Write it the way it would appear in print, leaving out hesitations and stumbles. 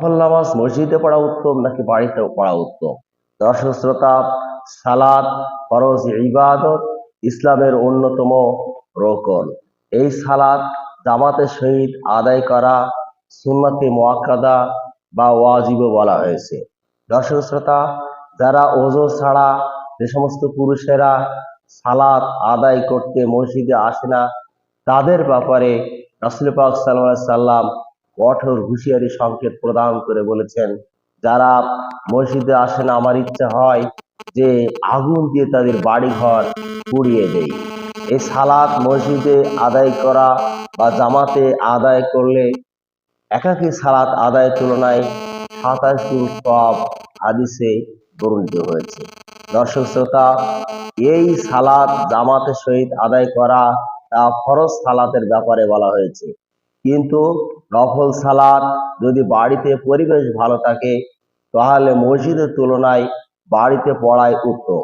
নফল নামাজ মসজিদে পড়া উত্তম নাকি বাড়িতে পড়া উত্তম? দর্শক শ্রোতা, সালাত ফরজ ইবাদত, ইসলামের অন্যতম রোকন। এই সালাত জামাতের সহিত আদায় করা সুন্নতে মুআক্কাদা বা ওয়াজিবও বলা হয়েছে। দর্শক শ্রোতা, যারা ওযু ছাড়া যে সমস্ত পুরুষেরা সালাত আদায় করতে মসজিদে আসে না, তাদের ব্যাপারে রাসূল পাক সাল্লাল্লাহু আলাইহি সাল্লাম কঠোর হুঁশিয়ারি সংকেত প্রদান করে বলেছেন, যারা মসজিদে আসে না, আমার ইচ্ছা হয় যে আগুন দিয়ে তাদের বাড়িঘর পুড়িয়ে দেই। এই সালাত মসজিদে আদায় করা বা জামাতে আদায় করলে একাকী সালাত আদায়ের তুলনায় 27 গুণ সওয়াব হাদিসে বর্ণিত হয়েছে। দর্শক শ্রোতা, এই সালাত জামাতের সহিত আদায় করা তা ফরজ সালাতের ব্যাপারে বলা হয়েছে, কিন্তু নফল সালাত যদি বাড়িতে পরিবেশ ভালো থাকে তাহলে মসজিদের তুলনায় বাড়িতে পড়াই উত্তম।